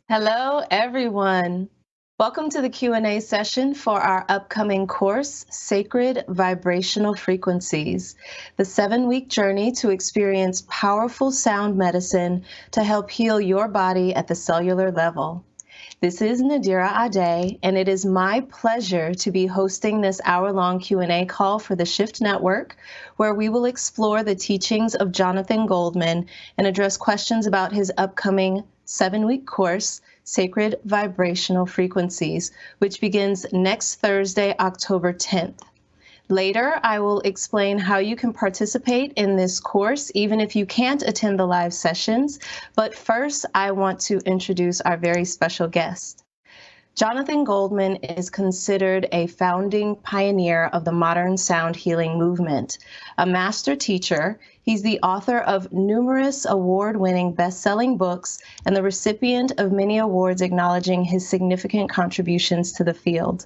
Hello, everyone. Welcome to the Q&A session for our upcoming course, Sacred Vibrational Frequencies, the 7-week journey to experience powerful sound medicine to help heal your body at the cellular level. This is Nadira Ade, and it is my pleasure to be hosting this hour-long Q&A call for the Shift Network, where we will explore the teachings of Jonathan Goldman and address questions about his upcoming 7-week course, Sacred Vibrational Frequencies, which begins next Thursday, October 10th. Later, I will explain how you can participate in this course, even if you can't attend the live sessions. But first, I want to introduce our very special guest. Jonathan Goldman is considered a founding pioneer of the modern sound healing movement. A master teacher, he's the author of numerous award-winning best-selling books and the recipient of many awards acknowledging his significant contributions to the field.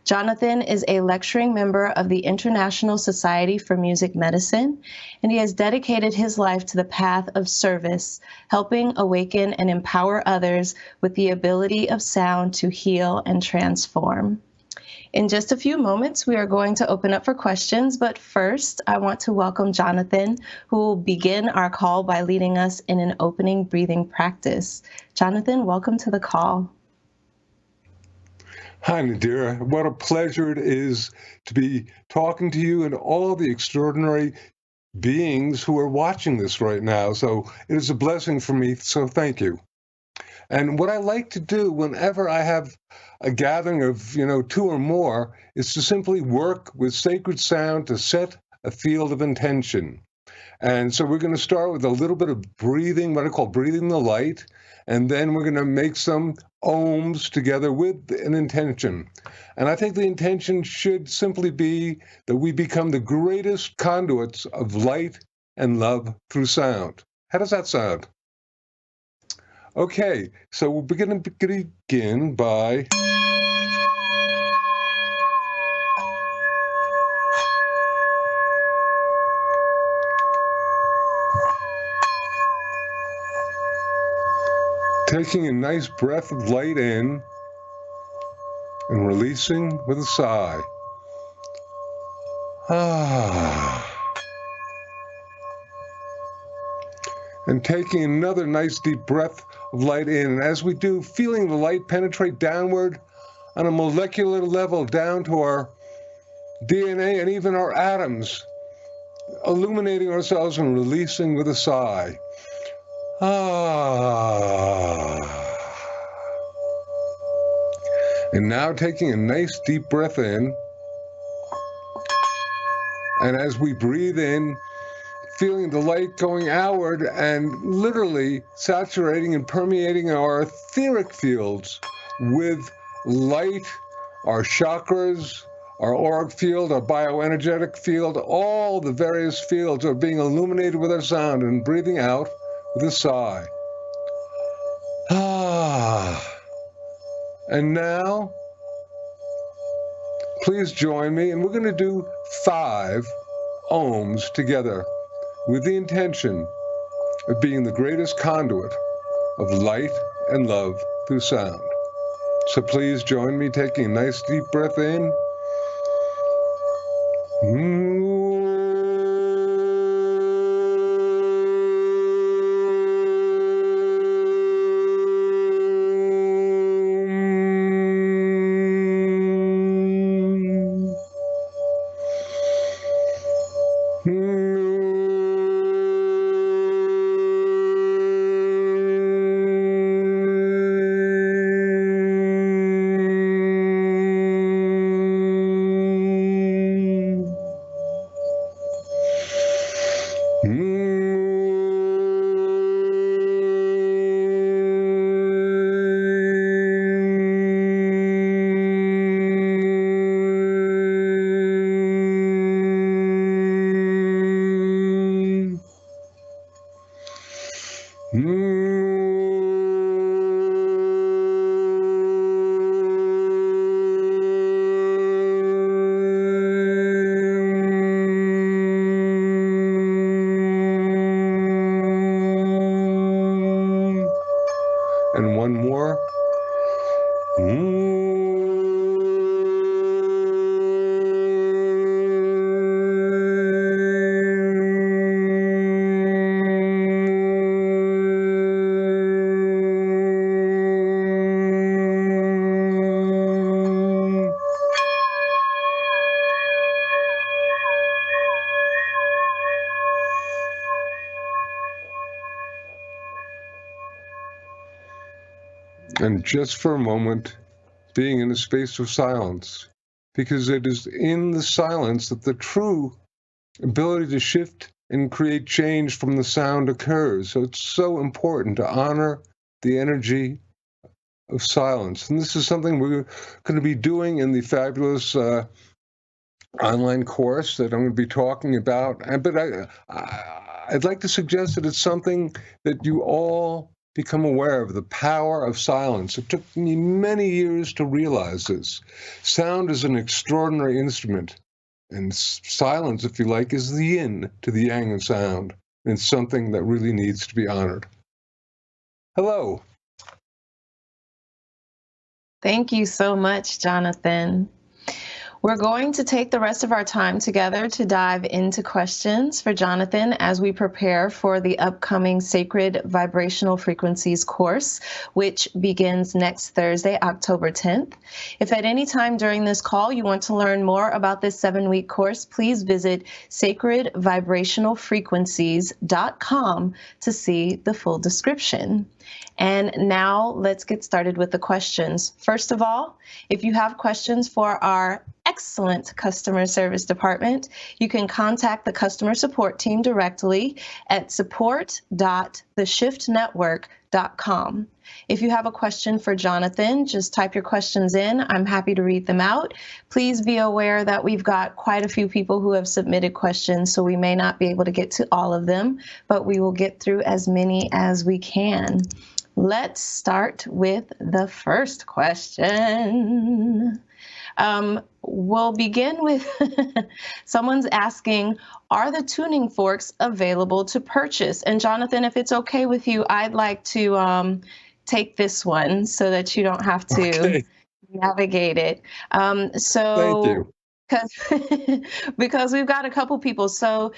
Jonathan is a lecturing member of the International Society for Music Medicine, and he has dedicated his life to the path of service, helping awaken and empower others with the ability of sound to heal and transform. In just a few moments, we are going to open up for questions, but first, I want to welcome Jonathan, who will begin our call by leading us in an opening breathing practice. Jonathan, welcome to the call. Hi, Nadira. What a pleasure it is to be talking to you and all the extraordinary beings who are watching this right now. So it is a blessing for me, so thank you. And what I like to do whenever I have a gathering of, 2 or more is to simply work with sacred sound to set a field of intention. And so we're going to start with a little bit of breathing, what I call breathing the light, and then we're going to make some ohms together with an intention. And I think the intention should simply be that we become the greatest conduits of light and love through sound. How does that sound? Okay, so we're going to begin by taking a nice breath of light in and releasing with a sigh. And taking another nice deep breath of light in. And as we do, feeling the light penetrate downward on a molecular level down to our DNA and even our atoms, illuminating ourselves and releasing with a sigh. And now taking a nice deep breath in. And as we breathe in, feeling the light going outward and literally saturating and permeating our etheric fields with light, our chakras, our auric field, our bioenergetic field, all the various fields are being illuminated with our sound and breathing out with a sigh. And now, please join me, and we're going to do 5 ohms together with the intention of being the greatest conduit of light and love through sound. So please join me, taking a nice deep breath in. together. And just for a moment, being in a space of silence, because it is in the silence that the true ability to shift and create change from the sound occurs. So it's so important to honor the energy of silence. And this is something we're going to be doing in the fabulous online course that I'm going to be talking about. But I'd like to suggest that it's something that you all become aware of, the power of silence. It took me many years to realize this. Sound is an extraordinary instrument, and silence, if you like, is the yin to the yang of sound. And it's something that really needs to be honored. Hello. Thank you so much, Jonathan. We're going to take the rest of our time together to dive into questions for Jonathan as we prepare for the upcoming Sacred Vibrational Frequencies course, which begins next Thursday, October 10th. If at any time during this call you want to learn more about this 7-week course, please visit sacredvibrationalfrequencies.com to see the full description. And now let's get started with the questions. First of all, if you have questions for our excellent customer service department, you can contact the customer support team directly at support.theshiftnetwork.com. If you have a question for Jonathan, just type your questions in. I'm happy to read them out. Please be aware that we've got quite a few people who have submitted questions, so we may not be able to get to all of them, but we will get through as many as we can. Let's start with the first question. We'll begin with someone's asking, are the tuning forks available to purchase? And Jonathan, if it's okay with you, I'd like to take this one so that you don't have to navigate it. Thank you. Because we've got a couple people. So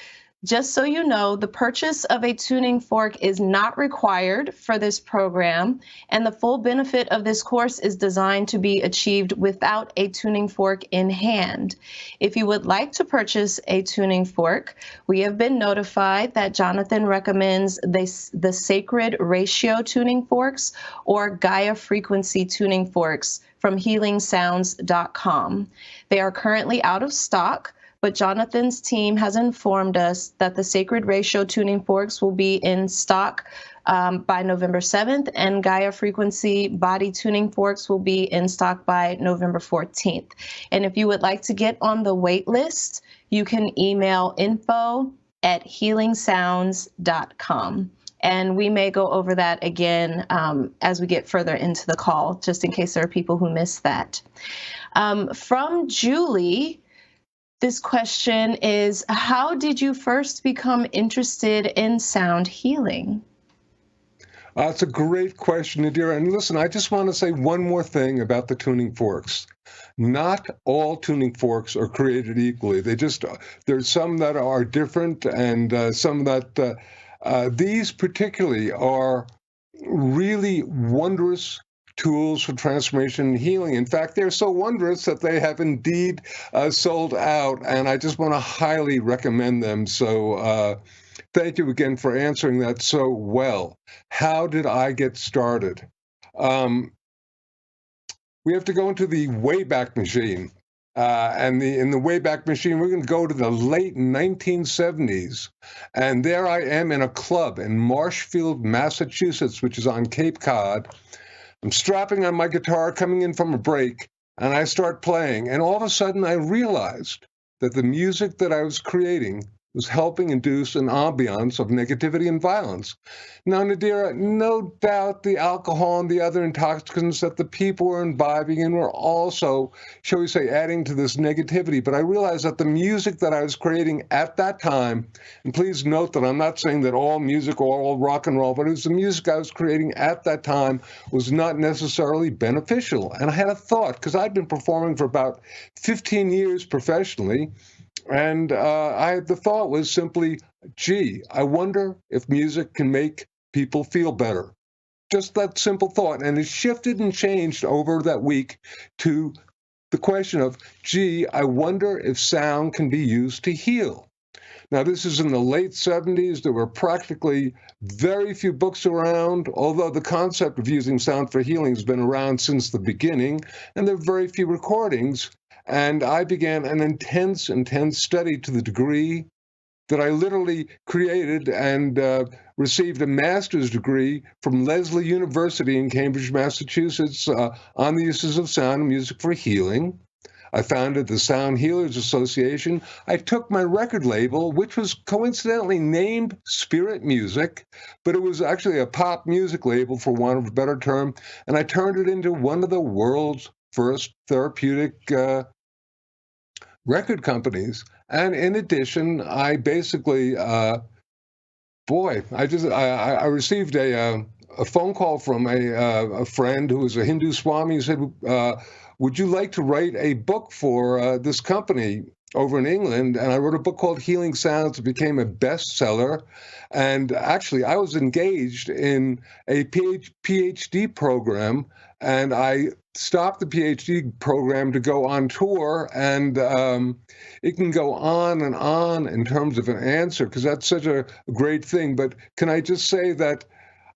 just so you know, the purchase of a tuning fork is not required for this program, and the full benefit of this course is designed to be achieved without a tuning fork in hand. If you would like to purchase a tuning fork, we have been notified that Jonathan recommends the Sacred Ratio tuning forks or Gaia Frequency tuning forks from healingsounds.com. They are currently out of stock, but Jonathan's team has informed us that the Sacred Ratio tuning forks will be in stock by November 7th, and Gaia Frequency body tuning forks will be in stock by November 14th. And if you would like to get on the wait list, you can email info@healingsounds.com. And we may go over that again as we get further into the call, just in case there are people who missed that. From Julie, this question is, how did you first become interested in sound healing? It's a great question, Nadira. And listen, I just want to say one more thing about the tuning forks. Not all tuning forks are created equally. There's some that are different, and some that these particularly are really wondrous tools for transformation and healing. In fact, they're so wondrous that they have indeed sold out, and I just want to highly recommend them. So thank you again for answering that so well. How did I get started? We have to go into the Wayback Machine. And in the Wayback Machine, we're going to go to the late 1970s. And there I am in a club in Marshfield, Massachusetts, which is on Cape Cod. I'm strapping on my guitar, coming in from a break, and I start playing. And all of a sudden, I realized that the music that I was creating was helping induce an ambiance of negativity and violence. Now, Nadira, no doubt the alcohol and the other intoxicants that the people were imbibing in were also, shall we say, adding to this negativity. But I realized that the music that I was creating at that time, and please note that I'm not saying that all music or all rock and roll, but it was the music I was creating at that time was not necessarily beneficial. And I had a thought, because I'd been performing for about 15 years professionally, and the thought was simply, gee, I wonder if music can make people feel better. Just that simple thought. And it shifted and changed over that week to the question of, gee, I wonder if sound can be used to heal. Now, this is in the late 70s. There were practically very few books around, although the concept of using sound for healing has been around since the beginning, and there are very few recordings. And I began an intense study to the degree that I literally created and received a master's degree from Lesley University in Cambridge, Massachusetts, on the uses of sound and music for healing. I founded the Sound Healers Association. I took my record label, which was coincidentally named Spirit Music, but it was actually a pop music label, for want of a better term, and I turned it into one of the world's first therapeutic record companies. And in addition, I basically, I received a phone call from a friend who was a Hindu Swami who said, would you like to write a book for this company over in England? And I wrote a book called Healing Sounds. It became a bestseller. And actually, I was engaged in a PhD program, and I stopped the PhD program to go on tour, and it can go on and on in terms of an answer, because that's such a great thing. But can I just say that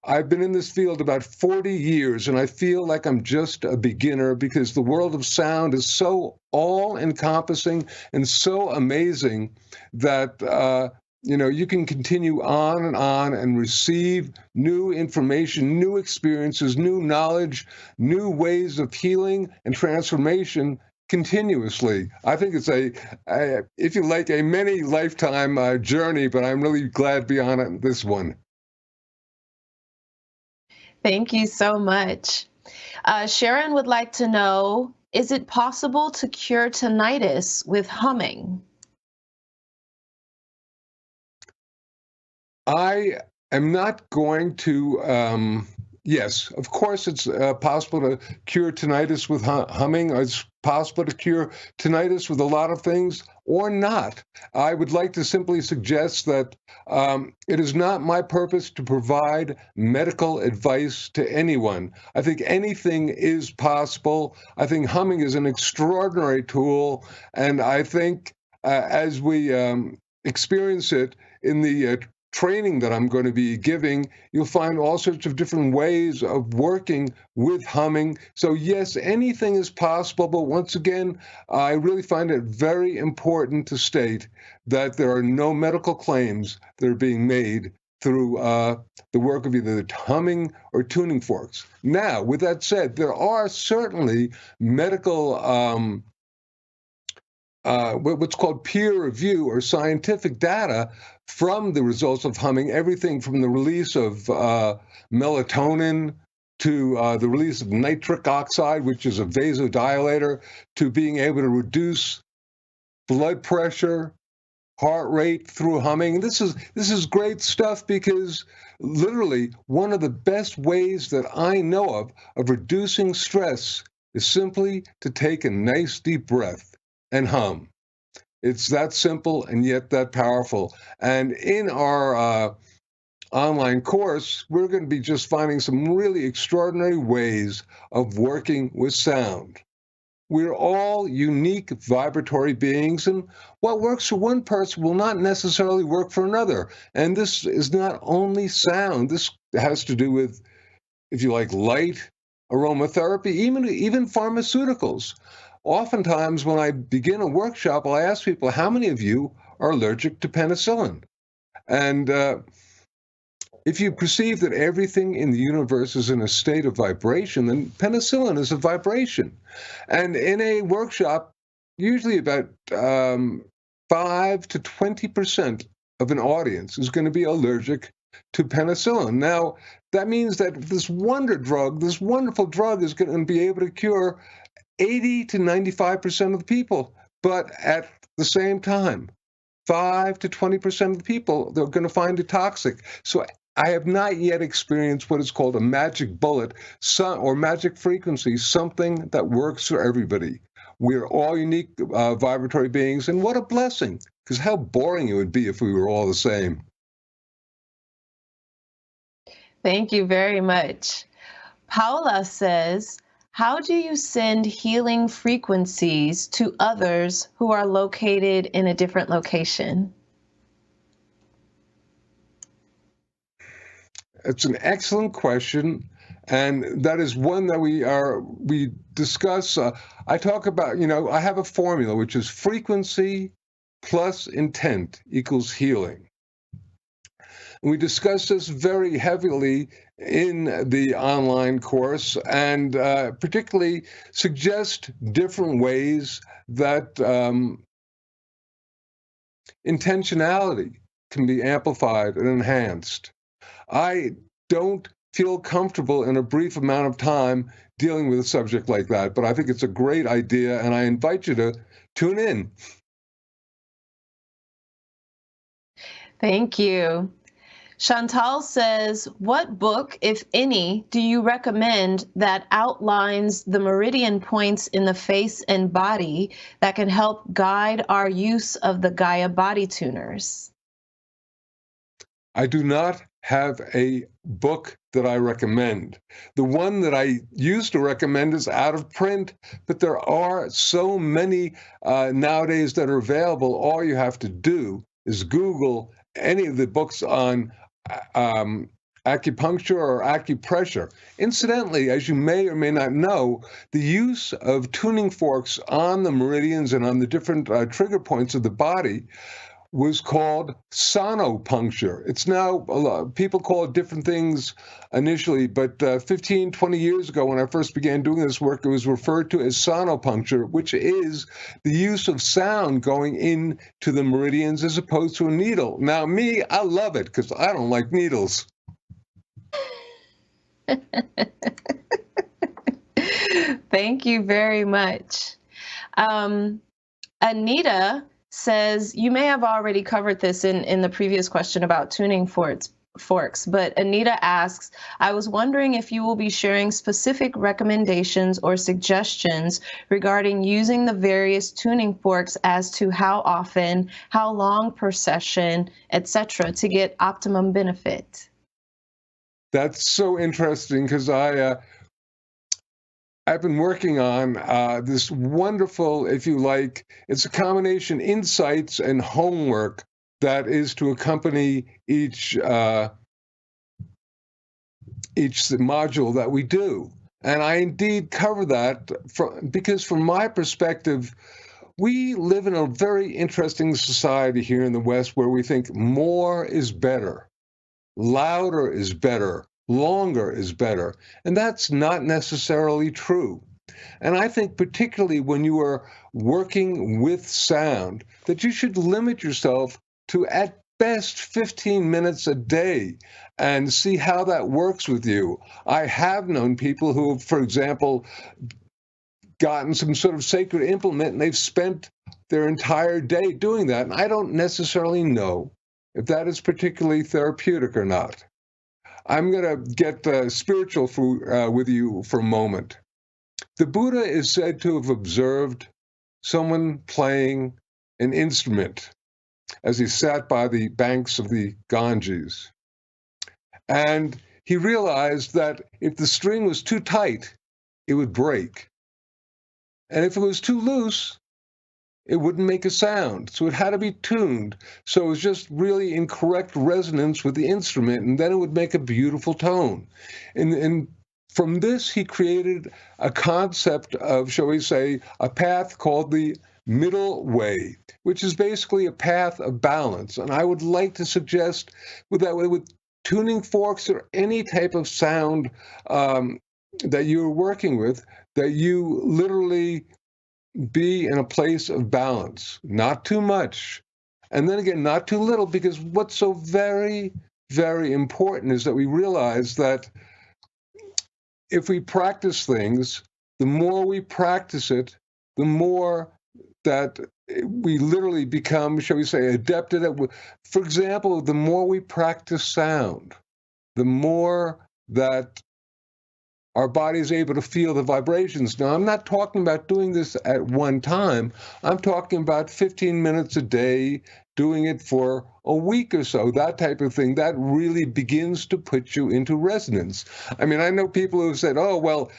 I've been in this field about 40 years, and I feel like I'm just a beginner, because the world of sound is so all-encompassing and so amazing that you can continue on and receive new information, new experiences, new knowledge, new ways of healing and transformation continuously. I think it's if you like, a many lifetime journey, but I'm really glad to be on it, this one. Thank you so much. Sharon would like to know, is it possible to cure tinnitus with humming? I am not going to, yes, of course it's possible to cure tinnitus with humming. It's possible to cure tinnitus with a lot of things, or not. I would like to simply suggest that it is not my purpose to provide medical advice to anyone. I think anything is possible. I think humming is an extraordinary tool, and I think as we experience it in the training that I'm going to be giving, you'll find all sorts of different ways of working with humming. So yes, anything is possible, but once again, I really find it very important to state that there are no medical claims that are being made through the work of either humming or tuning forks. Now, with that said, there are certainly medical what's called peer review or scientific data from the results of humming, everything from the release of melatonin to the release of nitric oxide, which is a vasodilator, to being able to reduce blood pressure, heart rate through humming. This is great stuff, because literally one of the best ways that I know of reducing stress is simply to take a nice deep breath and hum. It's that simple and yet that powerful. And in our online course, we're going to be just finding some really extraordinary ways of working with sound. We're all unique vibratory beings, and what works for one person will not necessarily work for another. And this is not only sound. This has to do with, if you like, light, aromatherapy, even pharmaceuticals. Oftentimes, when I begin a workshop, I'll ask people, how many of you are allergic to penicillin? And if you perceive that everything in the universe is in a state of vibration, then penicillin is a vibration. And in a workshop, usually about 5 to 20% of an audience is going to be allergic to penicillin. Now, that means that this wonderful drug, is going to be able to cure 80 to 95% of the people. But at the same time, 5 to 20% of the people, they're going to find it toxic. So I have not yet experienced what is called a magic bullet or magic frequency, something that works for everybody. We're all unique vibratory beings, and what a blessing, because how boring it would be if we were all the same. Thank you very much. Paula says, how do you send healing frequencies to others who are located in a different location? It's an excellent question, and that is one that we discuss. I talk about, I have a formula, which is frequency plus intent equals healing. And we discuss this very heavily in the online course, and particularly suggest different ways that intentionality can be amplified and enhanced. I don't feel comfortable in a brief amount of time dealing with a subject like that, but I think it's a great idea, and I invite you to tune in. Thank you. Chantal says, what book, if any, do you recommend that outlines the meridian points in the face and body that can help guide our use of the Gaia body tuners? I do not have a book that I recommend. The one that I used to recommend is out of print, but there are so many nowadays that are available. All you have to do is Google any of the books on acupuncture or acupressure. Incidentally, as you may or may not know, the use of tuning forks on the meridians and on the different trigger points of the body was called sonopuncture. It's now, people call it different things initially, but 15, 20 years ago when I first began doing this work, it was referred to as sonopuncture, which is the use of sound going into the meridians as opposed to a needle. Now, me, I love it because I don't like needles. Thank you very much. Anita says, you may have already covered this in the previous question about tuning forks, but Anita asks, I was wondering if you will be sharing specific recommendations or suggestions regarding using the various tuning forks as to how often, how long per session, etc., to get optimum benefit. That's so interesting because I've been working on this wonderful, if you like, it's a combination insights and homework that is to accompany each module that we do. And I indeed cover that because from my perspective, we live in a very interesting society here in the West where we think more is better, louder is better, longer is better. And that's not necessarily true. And I think particularly when you are working with sound, that you should limit yourself to at best 15 minutes a day and see how that works with you. I have known people who have, for example, gotten some sort of sacred implement and they've spent their entire day doing that. And I don't necessarily know if that is particularly therapeutic or not. I'm going to get spiritual with you for a moment. The Buddha is said to have observed someone playing an instrument as he sat by the banks of the Ganges. And he realized that if the string was too tight, it would break. And if it was too loose, it wouldn't make a sound. So it had to be tuned. So it was just really in correct resonance with the instrument, and then it would make a beautiful tone. And from this, he created a concept of, shall we say, a path called the middle way, which is basically a path of balance. And I would like to suggest with tuning forks or any type of sound that you're working with, that you literally be in a place of balance, not too much. And then again, not too little, because what's so very, very important is that we realize that if we practice things, the more we practice it, the more that we literally become, shall we say, adept at it. For example, the more we practice sound, the more that our body is able to feel the vibrations. Now, I'm not talking about doing this at one time. I'm talking about 15 minutes a day, doing it for a week or so, that type of thing. That really begins to put you into resonance. I mean, I know people who said, oh, well,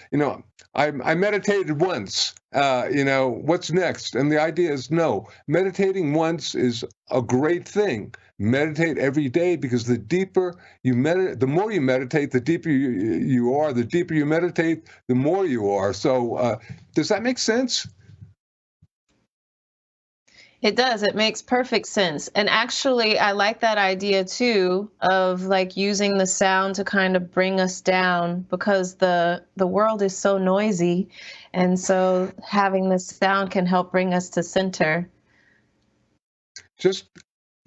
I meditated once, what's next? And the idea is no, meditating once is a great thing. Meditate every day, because the deeper you meditate, the more you meditate, the deeper you are. The deeper you meditate, the more you are. So does that make sense? It does. It makes perfect sense. And actually, I like that idea too of like using the sound to kind of bring us down, because the world is so noisy. And so having the sound can help bring us to center. Just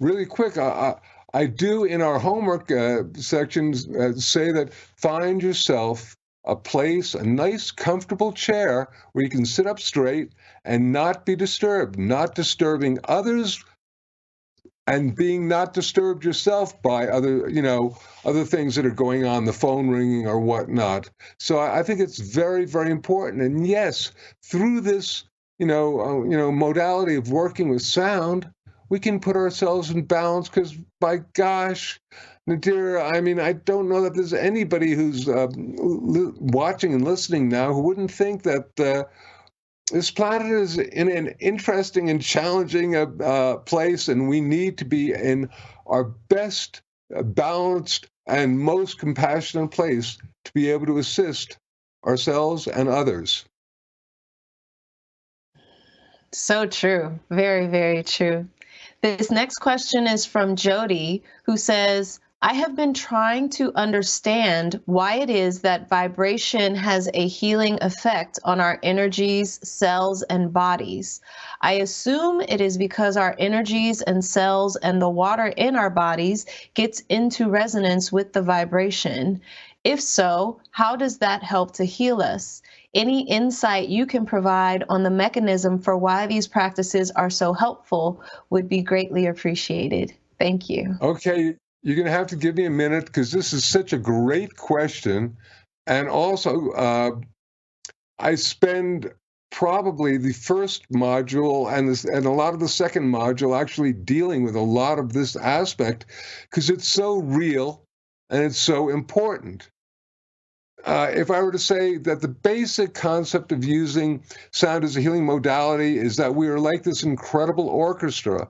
really quick, I do in our homework sections say that find yourself a place, a nice, comfortable chair where you can sit up straight and not be disturbed, not disturbing others, and being not disturbed yourself by other things that are going on, the phone ringing or whatnot. So I think it's very, very important. And yes, through this, modality of working with sound, we can put ourselves in balance, because by gosh, Nadir, I mean, I don't know that there's anybody who's watching and listening now who wouldn't think that this planet is in an interesting and challenging place, and we need to be in our best balanced and most compassionate place to be able to assist ourselves and others. So true. Very, very true. This next question is from Jody, who says, I have been trying to understand why it is that vibration has a healing effect on our energies, cells, and bodies. I assume it is because our energies and cells and the water in our bodies gets into resonance with the vibration. If so, how does that help to heal us? Any insight you can provide on the mechanism for why these practices are so helpful would be greatly appreciated. Thank you. Okay, you're going to have to give me a minute, because this is such a great question. And also, I spend probably the first module and a lot of the second module actually dealing with a lot of this aspect, because it's so real and it's so important. If I were to say that the basic concept of using sound as a healing modality is that we are like this incredible orchestra,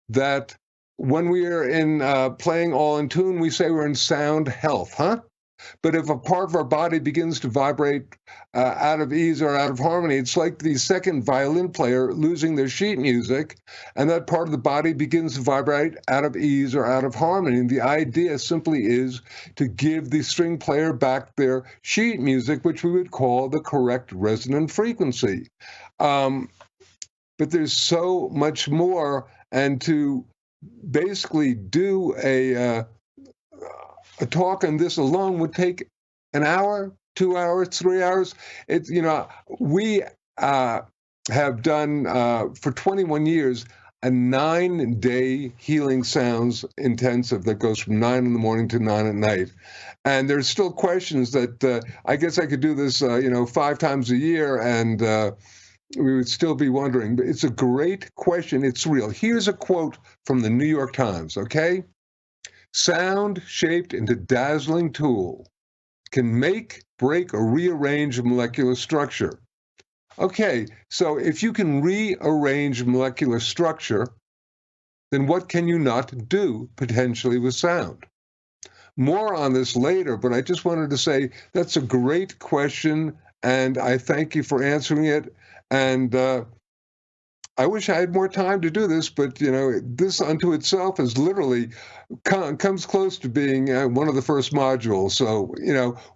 that when we are in playing all in tune, we say we're in sound health, huh? But if a part of our body begins to vibrate out of ease or out of harmony, it's like the second violin player losing their sheet music, and that part of the body begins to vibrate out of ease or out of harmony. And the idea simply is to give the string player back their sheet music, which we would call the correct resonant frequency. But there's so much more, and to basically do a talk on this alone would take an hour, 2 hours, 3 hours. We have done for 21 years a 9-day healing sounds intensive that goes from 9 in the morning to 9 at night. And there's still questions that I guess I could do this, 5 times a year, and we would still be wondering. But it's a great question. It's real. Here's a quote from the New York Times, okay? Sound shaped into dazzling tool can make, break, or rearrange molecular structure. Okay, so if you can rearrange molecular structure, then what can you not do potentially with sound? More on this later, but I just wanted to say that's a great question, and I thank you for answering it. And I wish I had more time to do this, but this unto itself is literally comes close to being one of the first modules. So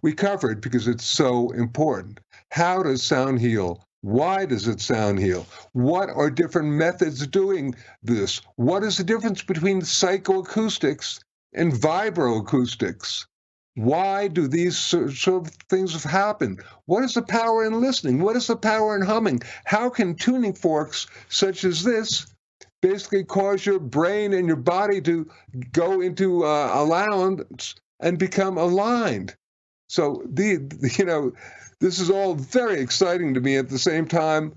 we covered, because it's so important. How does sound heal? Why does it sound heal? What are different methods of doing this? What is the difference between psychoacoustics and vibroacoustics? Why do these sort of things happen? What is the power in listening? What is the power in humming? How can tuning forks such as this basically cause your brain and your body to go into allowance and become aligned? So this is all very exciting to me. At the same time,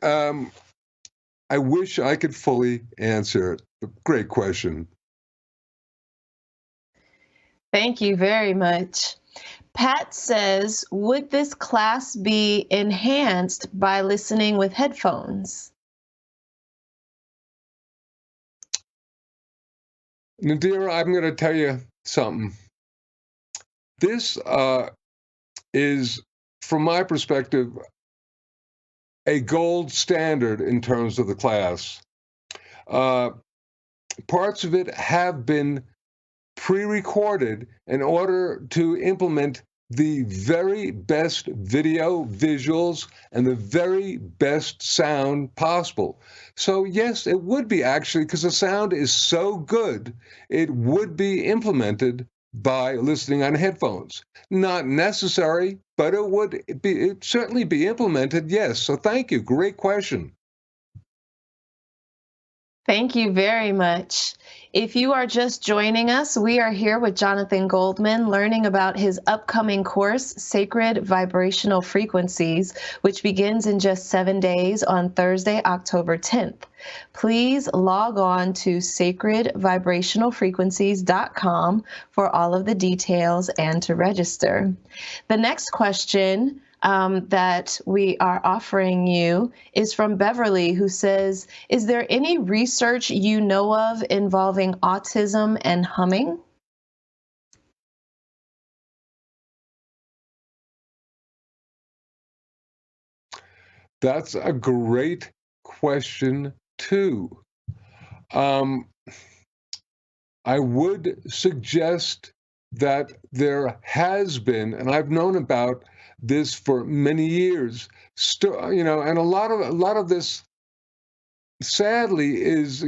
I wish I could fully answer it. Great question. Thank you very much. Pat says, would this class be enhanced by listening with headphones? Nadira, I'm going to tell you something. This is, from my perspective, a gold standard in terms of the class. Parts of it have been pre-recorded in order to implement the very best video, visuals, and the very best sound possible. So yes, it would be actually, because the sound is so good, it would be implemented by listening on headphones. Not necessary, but it'd certainly be implemented, yes. So thank you, great question. Thank you very much. If you are just joining us, we are here with Jonathan Goldman learning about his upcoming course, Sacred Vibrational Frequencies, which begins in just 7 days on Thursday, October 10th. Please log on to sacredvibrationalfrequencies.com for all of the details and to register. The next question that we are offering you is from Beverly, who says, is there any research you know of involving autism and humming? That's a great question, too. I would suggest that there has been, and I've known about this for many years, and a lot of this, sadly, is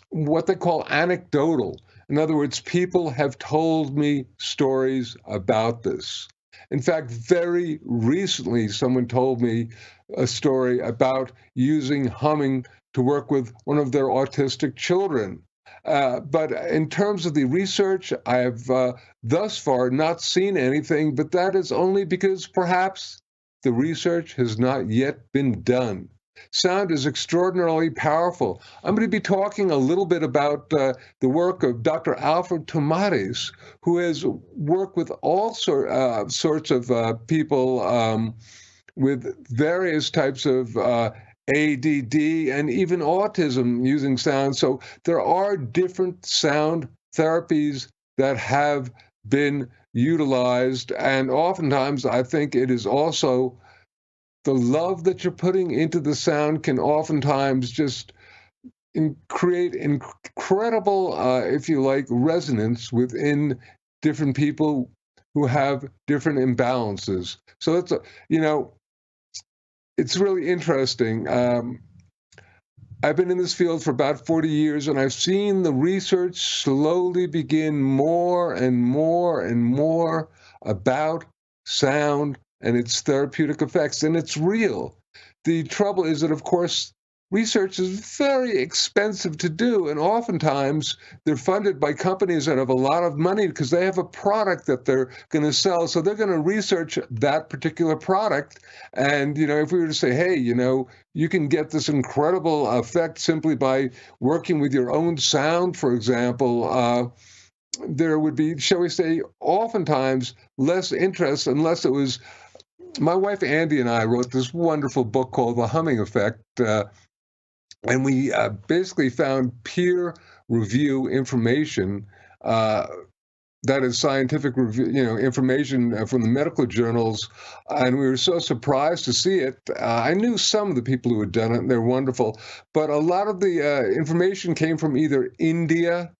what they call anecdotal. In other words, people have told me stories about this. In fact, very recently, someone told me a story about using humming to work with one of their autistic children. But in terms of the research, I have thus far not seen anything, but that is only because perhaps the research has not yet been done. Sound is extraordinarily powerful. I'm going to be talking a little bit about the work of Dr. Alfred Tomatis, who has worked with all sorts of people with various types of ADD and even autism using sound. So there are different sound therapies that have been utilized. And oftentimes, I think it is also the love that you're putting into the sound can oftentimes just create incredible, if you like, resonance within different people who have different imbalances. So it's, it's really interesting. I've been in this field for about 40 years, and I've seen the research slowly begin more and more and more about sound and its therapeutic effects, and it's real. The trouble is that, of course, research is very expensive to do, and oftentimes they're funded by companies that have a lot of money because they have a product that they're going to sell, so they're going to research that particular product. And, if we were to say, hey, you can get this incredible effect simply by working with your own sound, for example, there would be, shall we say, oftentimes less interest unless it was. My wife Andy and I wrote this wonderful book called The Humming Effect, and we basically found peer review information that is scientific review, information from the medical journals, and we were so surprised to see it. I knew some of the people who had done it, and they're wonderful, but a lot of the information came from either India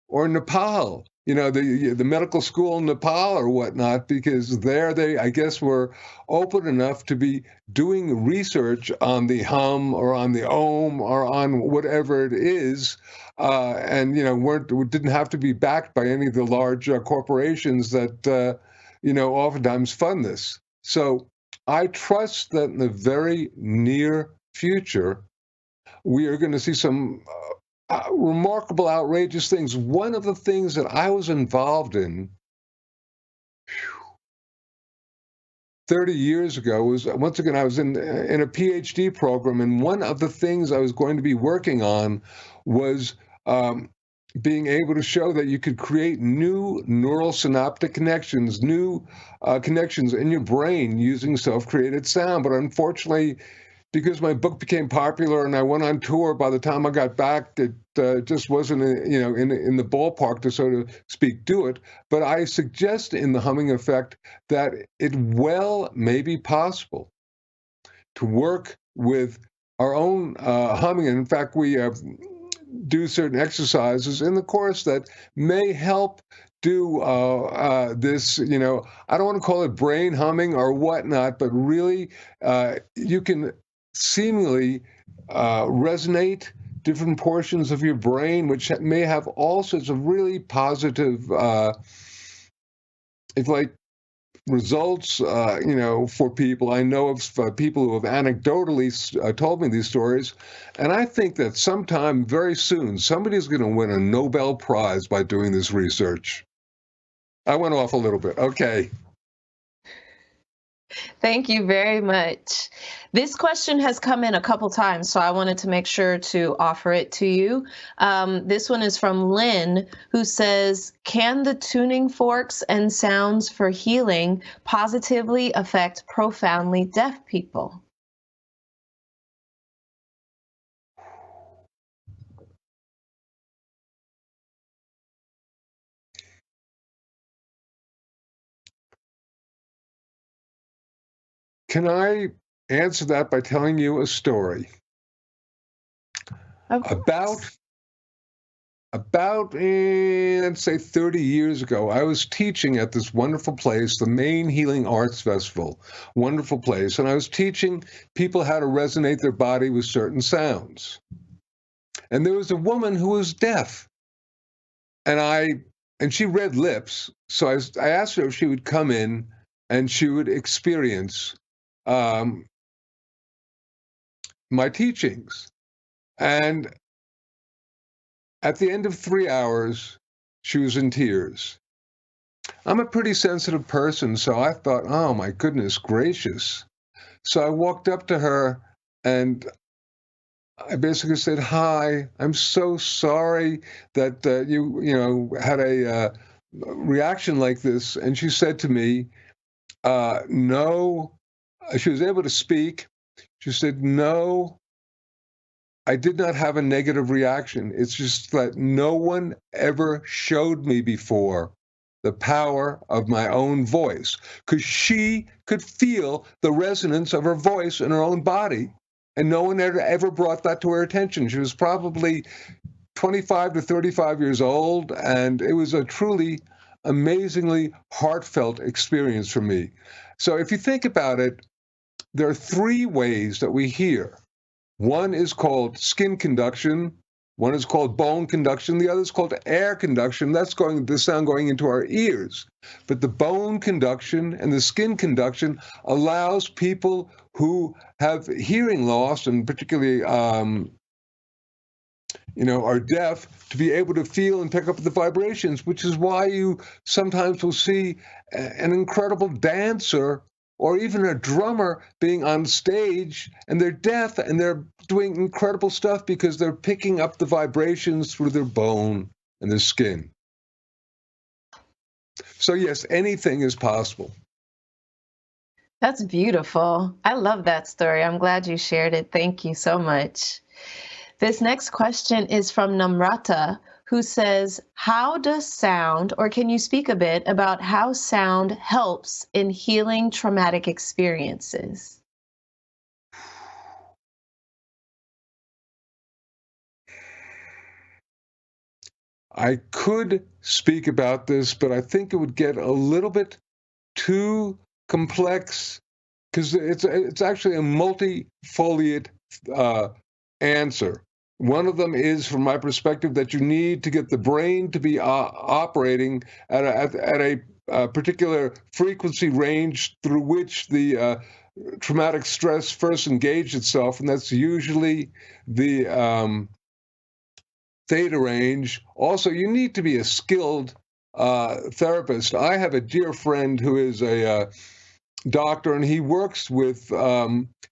or Nepal. the medical school in Nepal or whatnot, because there they, I guess, were open enough to be doing research on the hum or on the om or on whatever it is, and didn't have to be backed by any of the large corporations that oftentimes fund this. So I trust that in the very near future, we are going to see some remarkable, outrageous things. One of the things that I was involved in 30 years ago was, once again, I was in a PhD program, and one of the things I was going to be working on was being able to show that you could create new neural synaptic connections, new connections in your brain using self-created sound. But unfortunately, because my book became popular and I went on tour, by the time I got back, it just wasn't, in the ballpark to, so to speak, do it. But I suggest in the humming effect that it well may be possible to work with our own humming. And in fact, we do certain exercises in the course that may help do this, I don't want to call it brain humming or whatnot, but really you can seemingly resonate different portions of your brain, which may have all sorts of really positive, results, for people. I know of people who have anecdotally told me these stories, and I think that sometime very soon, somebody's going to win a Nobel Prize by doing this research. I went off a little bit. Okay. Thank you very much. This question has come in a couple times, so I wanted to make sure to offer it to you. This one is from Lynn, who says, can the tuning forks and sounds for healing positively affect profoundly deaf people? Can I answer that by telling you a story? About, let's say 30 years ago, I was teaching at this wonderful place, the Maine Healing Arts Festival, wonderful place, and I was teaching people how to resonate their body with certain sounds. And there was a woman who was deaf, and she read lips, so I asked her if she would come in and she would experience my teachings. And at the end of 3 hours, she was in tears. I'm a pretty sensitive person, so I thought, oh my goodness gracious. So I walked up to her and I basically said, hi, I'm so sorry that you had a reaction like this. And she said to me, no, she was able to speak. She said, no, I did not have a negative reaction. It's just that no one ever showed me before the power of my own voice, because she could feel the resonance of her voice in her own body, and no one ever brought that to her attention. She was probably 25 to 35 years old, and it was a truly amazingly heartfelt experience for me. So if you think about it, there are three ways that we hear. One is called skin conduction, one is called bone conduction, the other is called air conduction. That's the sound going into our ears. But the bone conduction and the skin conduction allows people who have hearing loss, and particularly are deaf, to be able to feel and pick up the vibrations, which is why you sometimes will see an incredible dancer or even a drummer being on stage, and they're deaf and they're doing incredible stuff because they're picking up the vibrations through their bone and their skin. So yes, anything is possible. That's beautiful. I love that story. I'm glad you shared it. Thank you so much. This next question is from Namrata, who says, how does sound, or can you speak a bit about how sound helps in healing traumatic experiences? I could speak about this, but I think it would get a little bit too complex because it's actually a multifoliate answer. One of them is, from my perspective, that you need to get the brain to be operating at a particular frequency range through which the traumatic stress first engaged itself, and that's usually the theta range. Also, you need to be a skilled therapist. I have a dear friend who is a doctor, and he works with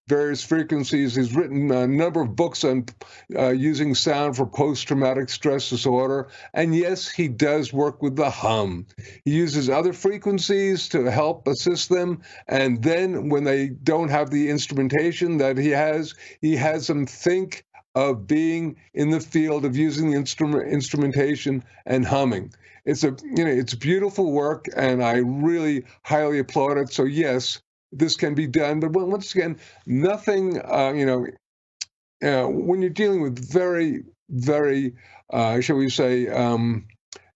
various frequencies. He's written a number of books on using sound for post-traumatic stress disorder. And yes, he does work with the hum. He uses other frequencies to help assist them. And then when they don't have the instrumentation that he has them think of being in the field of using the instrumentation and humming. It's beautiful work, and I really highly applaud it. So yes, this can be done, but once again, nothing. When you're dealing with very, very, shall we say,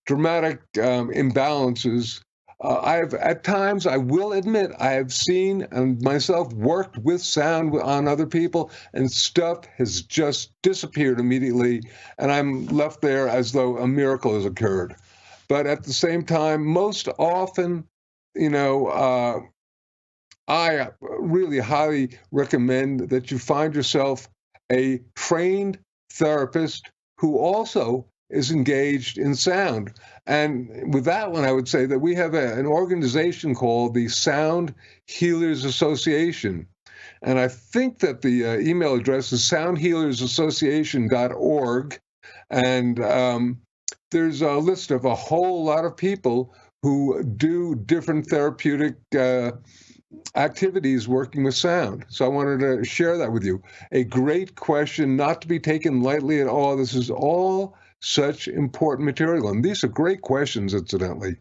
dramatic imbalances. At times, I will admit, I have seen and myself worked with sound on other people, and stuff has just disappeared immediately, and I'm left there as though a miracle has occurred. But at the same time, most often, I really highly recommend that you find yourself a trained therapist who also is engaged in sound. And with that one, I would say that we have an organization called the Sound Healers Association. And I think that the email address is soundhealersassociation.org. And there's a list of a whole lot of people who do different therapeutic activities working with sound. So I wanted to share that with you. A great question, not to be taken lightly at all. This is all such important material. And these are great questions, incidentally.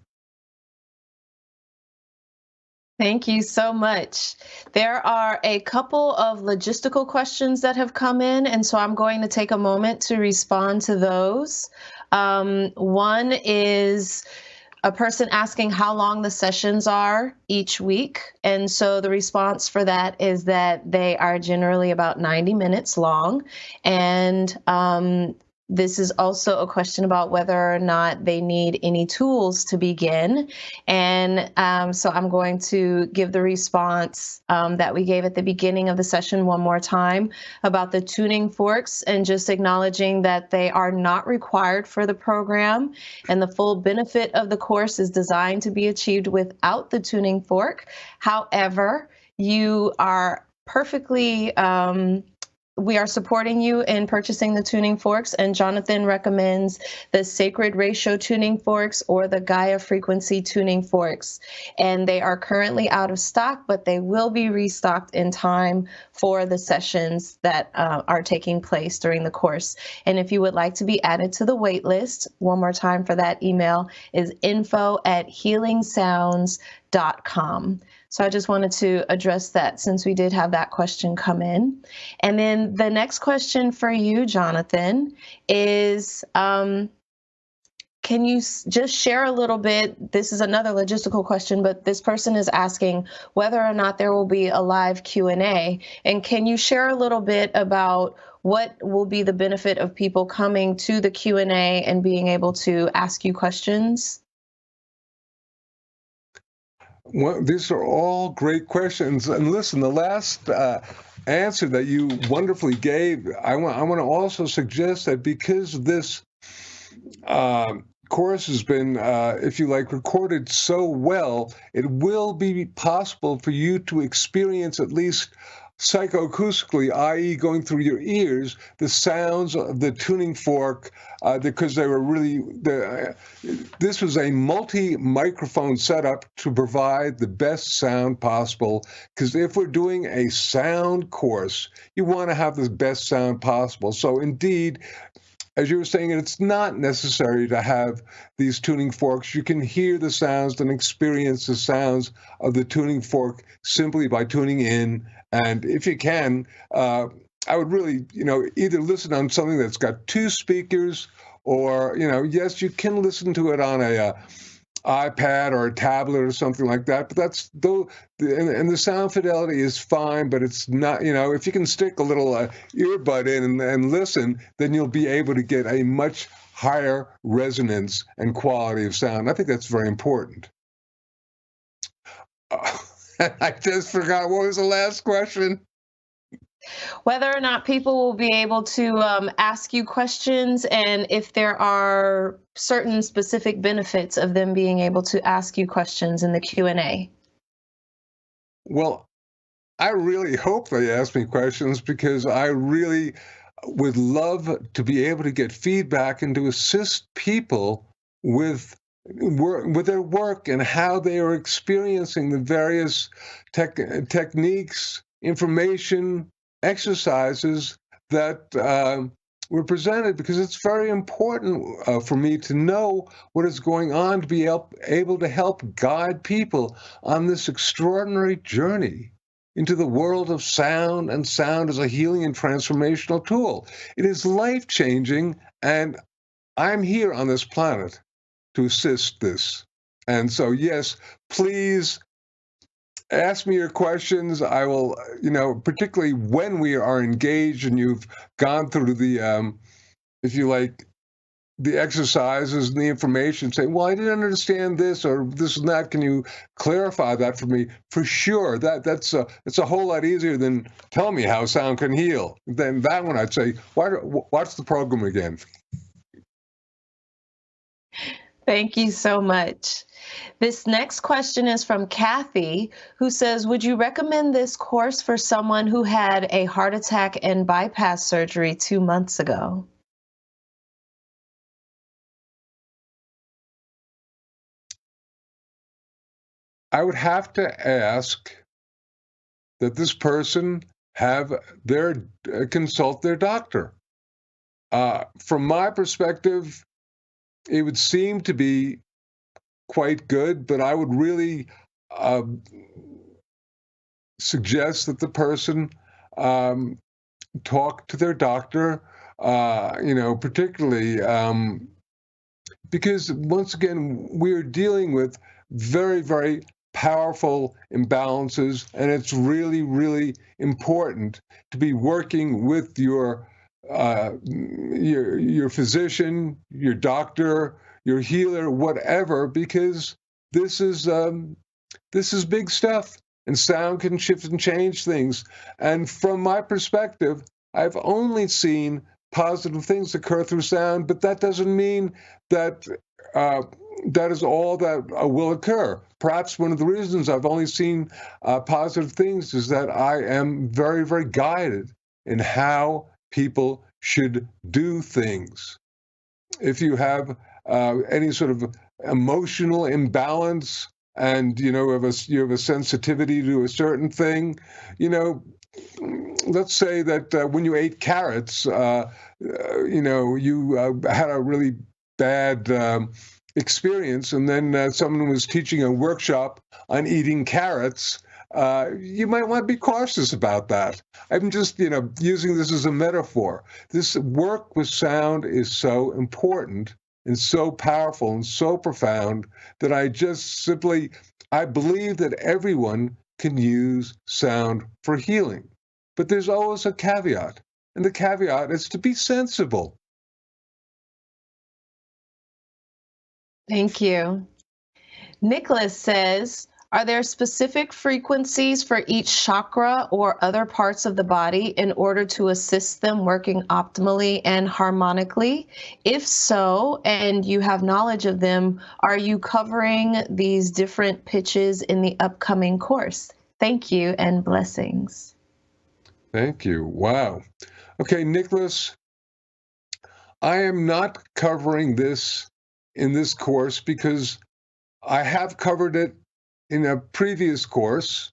Thank you so much. There are a couple of logistical questions that have come in, and so I'm going to take a moment to respond to those. One is a person asking how long the sessions are each week. And so the response for that is that they are generally about 90 minutes long. And this is also a question about whether or not they need any tools to begin. And so I'm going to give the response that we gave at the beginning of the session one more time about the tuning forks, and just acknowledging that they are not required for the program, and the full benefit of the course is designed to be achieved without the tuning fork. However, you are perfectly we are supporting you in purchasing the tuning forks, and Jonathan recommends the Sacred Ratio tuning forks or the Gaia Frequency tuning forks. And they are currently out of stock, but they will be restocked in time for the sessions that are taking place during the course. And if you would like to be added to the wait list, one more time for that email is info@healingsounds.com. So I just wanted to address that since we did have that question come in. And then the next question for you, Jonathan, is can you just share a little bit? This is another logistical question, but this person is asking whether or not there will be a live Q&A. And can you share a little bit about what will be the benefit of people coming to the Q&A and being able to ask you questions? Well, these are all great questions. And listen, the last answer that you wonderfully gave, I want to also suggest that because this course has been, if you like, recorded so well, it will be possible for you to experience at least psychoacoustically, i.e. going through your ears, the sounds of the tuning fork, because they were really, this was a multi-microphone setup to provide the best sound possible, because if we're doing a sound course, you want to have the best sound possible. So indeed, as you were saying, it's not necessary to have these tuning forks. You can hear the sounds and experience the sounds of the tuning fork simply by tuning in. And if you can, I would really, either listen on something that's got two speakers or, yes, you can listen to it on a iPad or a tablet or something like that, but that's though, and the sound fidelity is fine, but it's not, if you can stick a little earbud in and listen, then you'll be able to get a much higher resonance and quality of sound. I think that's very important. I just forgot, what was the last question? Whether or not people will be able to ask you questions, and if there are certain specific benefits of them being able to ask you questions in the Q&A. Well, I really hope they ask me questions, because I really would love to be able to get feedback and to assist people with their work and how they are experiencing the various techniques, information, exercises that were presented, because it's very important for me to know what is going on, to be able to help guide people on this extraordinary journey into the world of sound, and sound as a healing and transformational tool. It is life-changing, and I'm here on this planet to assist this. And so, yes, please ask me your questions. I will, particularly when we are engaged and you've gone through the, if you like, the exercises and the information, say, well, I didn't understand this or this and that. Can you clarify that for me? For sure. It's a whole lot easier than tell me how sound can heal. Then that one, I'd say, watch the program again. Thank you so much. This next question is from Kathy, who says, would you recommend this course for someone who had a heart attack and bypass surgery 2 months ago? I would have to ask that this person consult their doctor. From my perspective, it would seem to be quite good, but I would really suggest that the person talk to their doctor, particularly because, once again, we're dealing with very, very powerful imbalances, and it's really, really important to be working with your physician, your doctor, your healer, whatever, because this is big stuff, and sound can shift and change things. And from my perspective, I've only seen positive things occur through sound, but that doesn't mean that that is all that will occur. Perhaps one of the reasons I've only seen positive things is that I am very, very guided in how people should do things. If you have any sort of emotional imbalance, and you have a sensitivity to a certain thing, let's say that when you ate carrots, you had a really bad experience, and then someone was teaching a workshop on eating carrots. You might want to be cautious about that. I'm just, using this as a metaphor. This work with sound is so important and so powerful and so profound that I believe that everyone can use sound for healing. But there's always a caveat, and the caveat is to be sensible. Thank you. Nicholas says, are there specific frequencies for each chakra or other parts of the body in order to assist them working optimally and harmonically? If so, and you have knowledge of them, are you covering these different pitches in the upcoming course? Thank you and blessings. Thank you. Wow. Okay, Nicholas, I am not covering this in this course because I have covered it in a previous course,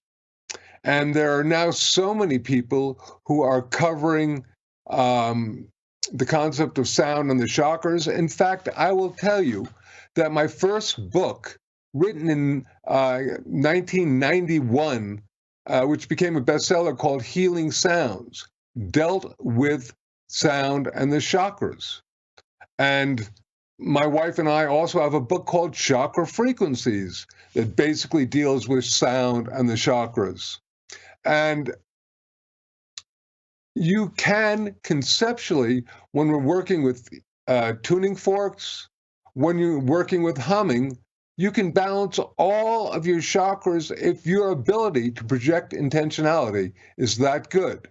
and there are now so many people who are covering the concept of sound and the chakras. In fact, I will tell you that my first book, written in 1991, which became a bestseller, called Healing Sounds, dealt with sound and the chakras. And my wife and I also have a book called Chakra Frequencies that basically deals with sound and the chakras. And you can conceptually, when we're working with tuning forks, when you're working with humming, you can balance all of your chakras if your ability to project intentionality is that good.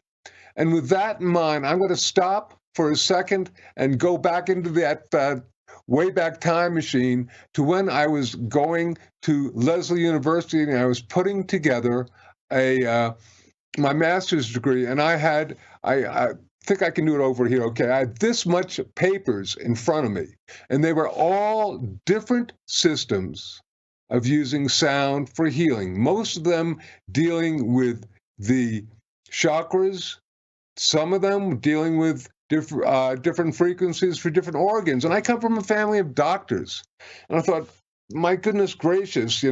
And with that in mind, I'm going to stop for a second and go back into that way back time machine to when I was going to Lesley University and I was putting together my master's degree, and I think I can do it over here, okay? I had this much papers in front of me, and they were all different systems of using sound for healing, most of them dealing with the chakras, some of them dealing with different frequencies for different organs. And I come from a family of doctors, and I thought, my goodness gracious,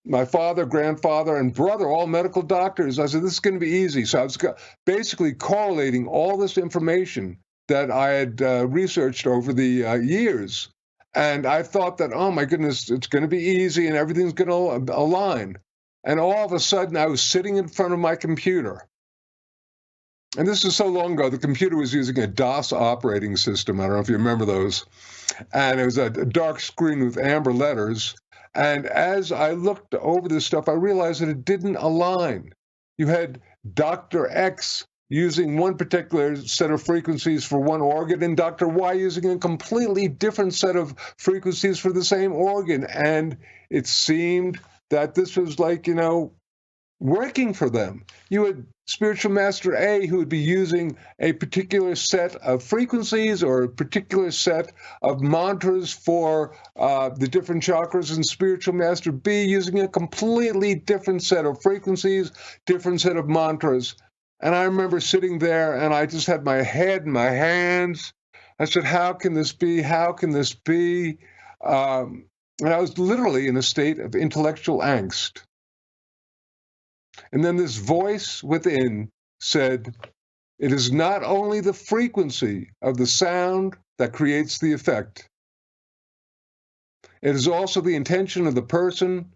my father, grandfather, and brother, all medical doctors. I said, this is going to be easy. So I was basically correlating all this information that I had researched over the years. And I thought that, oh my goodness, it's going to be easy and everything's going to align. And all of a sudden, I was sitting in front of my computer. And this is so long ago, the computer was using a DOS operating system. I don't know if you remember those. And it was a dark screen with amber letters. And as I looked over this stuff, I realized that it didn't align. You had Dr. X using one particular set of frequencies for one organ, and Dr. Y using a completely different set of frequencies for the same organ. And it seemed that this was like, working for them. You had Spiritual Master A who would be using a particular set of frequencies or a particular set of mantras for the different chakras, and Spiritual Master B using a completely different set of frequencies, different set of mantras. And I remember sitting there and I just had my head in my hands. I said, how can this be? How can this be? And I was literally in a state of intellectual angst. And then this voice within said, it is not only the frequency of the sound that creates the effect. It is also the intention of the person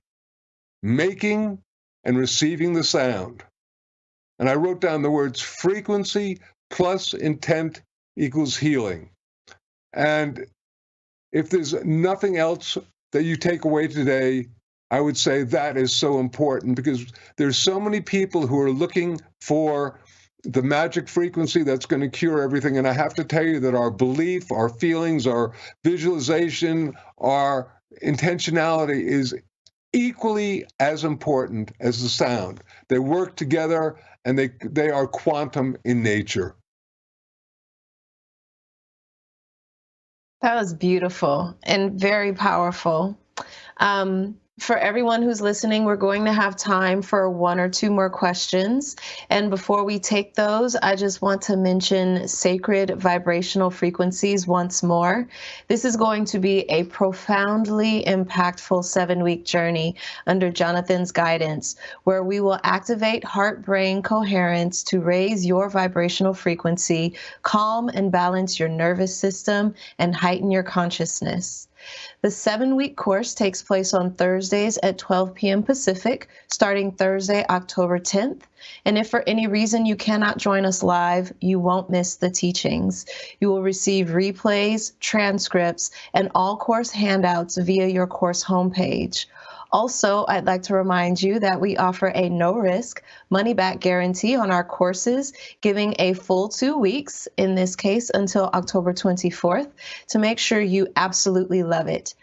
making and receiving the sound. And I wrote down the words frequency plus intent equals healing. And if there's nothing else that you take away today, I would say that is so important, because there's so many people who are looking for the magic frequency that's going to cure everything. And I have to tell you that our belief, our feelings, our visualization, our intentionality is equally as important as the sound. They work together and they are quantum in nature. That was beautiful and very powerful. For everyone who's listening, we're going to have time for one or two more questions. And before we take those, I just want to mention sacred vibrational frequencies once more. This is going to be a profoundly impactful 7-week journey under Jonathan's guidance, where we will activate heart-brain coherence to raise your vibrational frequency, calm and balance your nervous system, and heighten your consciousness. The 7-week course takes place on Thursdays at 12 p.m. Pacific, starting Thursday, October 10th. And if for any reason you cannot join us live, you won't miss the teachings. You will receive replays, transcripts, and all course handouts via your course homepage. Also, I'd like to remind you that we offer a no-risk, money-back guarantee on our courses, giving a full 2 weeks, in this case until October 24th, to make sure you absolutely love it.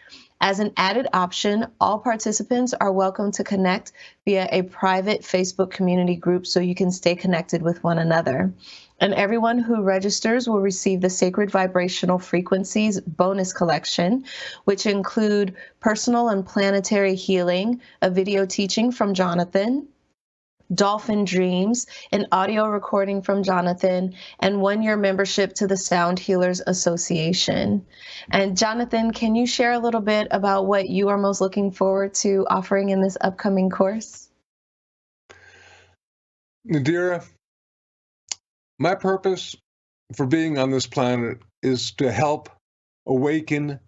As an added option, all participants are welcome to connect via a private Facebook community group so you can stay connected with one another. And everyone who registers will receive the Sacred Vibrational Frequencies bonus collection, which include personal and planetary healing, a video teaching from Jonathan, dolphin dreams, an audio recording from Jonathan, and 1-year membership to the Sound Healers Association. And Jonathan, can you share a little bit about what you are most looking forward to offering in this upcoming course? Nadira, my purpose for being on this planet is to help awaken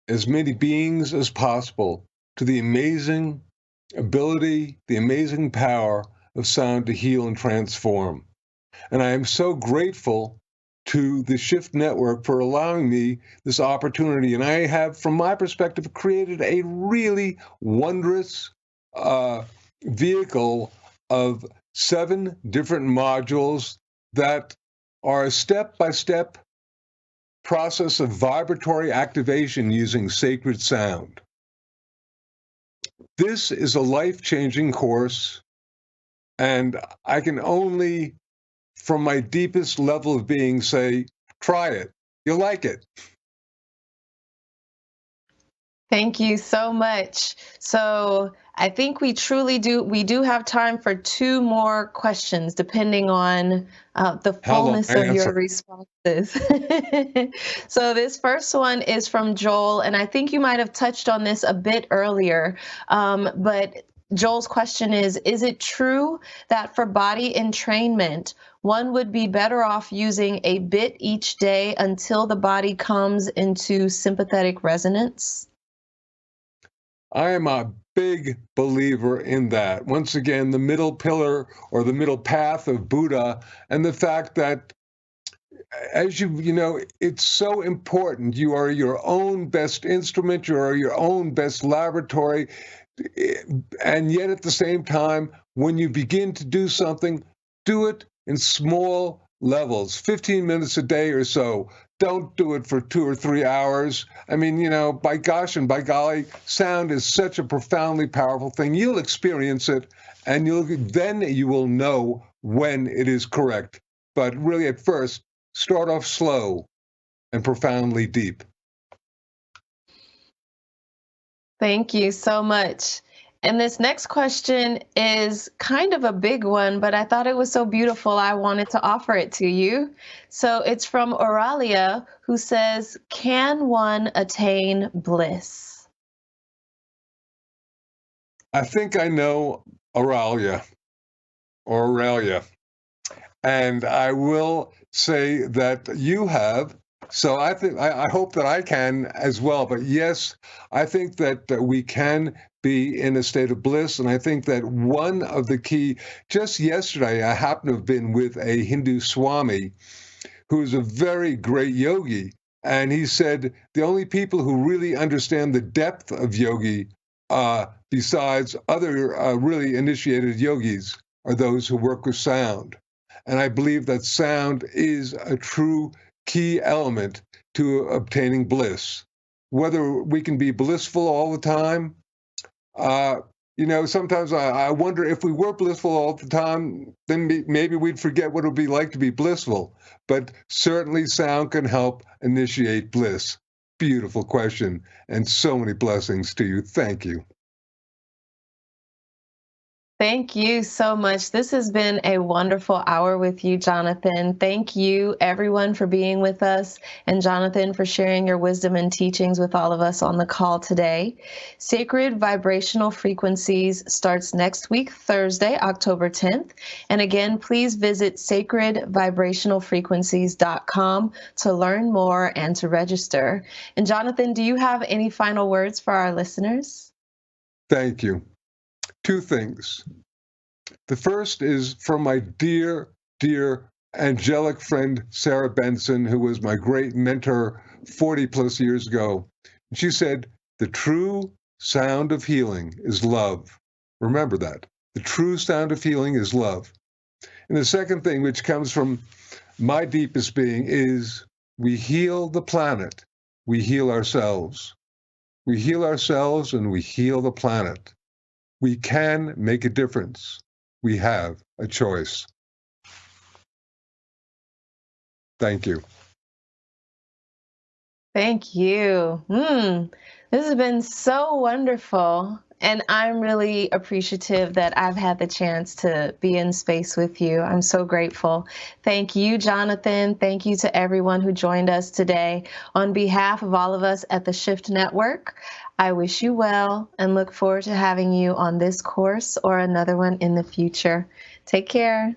as many beings as possible to the amazing ability, the amazing power of sound to heal and transform. And I am so grateful to the Shift Network for allowing me this opportunity. And I have, from my perspective, created a really wondrous vehicle of 7 different modules that are a step-by-step process of vibratory activation using sacred sound. This is a life-changing course, and I can only, from my deepest level of being, say, try it. You'll like it. Thank you so much. So I think we do have time for 2 more questions, depending on the How long fullness I of your answer? responses. So this first one is from Joel, and I think you might have touched on this a bit earlier, but Joel's question is it true that for body entrainment, one would be better off using a bit each day until the body comes into sympathetic resonance? I am a big believer in that. Once again, the middle pillar or the middle path of Buddha, and the fact that, as you know, it's so important. You are your own best instrument, you are your own best laboratory. And yet at the same time, when you begin to do something, do it in small levels, 15 minutes a day or so. Don't do it for 2 or 3 hours. I mean, by gosh and by golly, sound is such a profoundly powerful thing. You'll experience it, and then you will know when it is correct. But really, at first, start off slow and profoundly deep. Thank you so much. And this next question is kind of a big one, but I thought it was so beautiful, I wanted to offer it to you. So it's from Auralia, who says, can one attain bliss? I think I know Auralia, and I will say that you have. So I hope that I can as well. But yes, I think that we can be in a state of bliss, and I think that one of the key. Just yesterday, I happened to have been with a Hindu Swami, who is a very great yogi, and he said the only people who really understand the depth of yogi, besides other really initiated yogis, are those who work with sound. And I believe that sound is a true key element to obtaining bliss. Whether we can be blissful all the time, sometimes I wonder if we were blissful all the time, then maybe we'd forget what it would be like to be blissful. But certainly sound can help initiate bliss. Beautiful question, and so many blessings to you. Thank you. Thank you so much. This has been a wonderful hour with you, Jonathan. Thank you, everyone, for being with us, and Jonathan, for sharing your wisdom and teachings with all of us on the call today. Sacred Vibrational Frequencies starts next week, Thursday, October 10th. And again, please visit sacredvibrationalfrequencies.com to learn more and to register. And Jonathan, do you have any final words for our listeners? Thank you. 2 things. The first is from my dear, dear angelic friend, Sarah Benson, who was my great mentor 40 plus years ago. She said, the true sound of healing is love. Remember that. The true sound of healing is love. And the second thing, which comes from my deepest being, is we heal the planet. We heal ourselves. We heal ourselves and we heal the planet. We can make a difference. We have a choice. Thank you. Thank you. This has been so wonderful. And I'm really appreciative that I've had the chance to be in space with you. I'm so grateful. Thank you, Jonathan. Thank you to everyone who joined us today. On behalf of all of us at the Shift Network, I wish you well and look forward to having you on this course or another one in the future. Take care.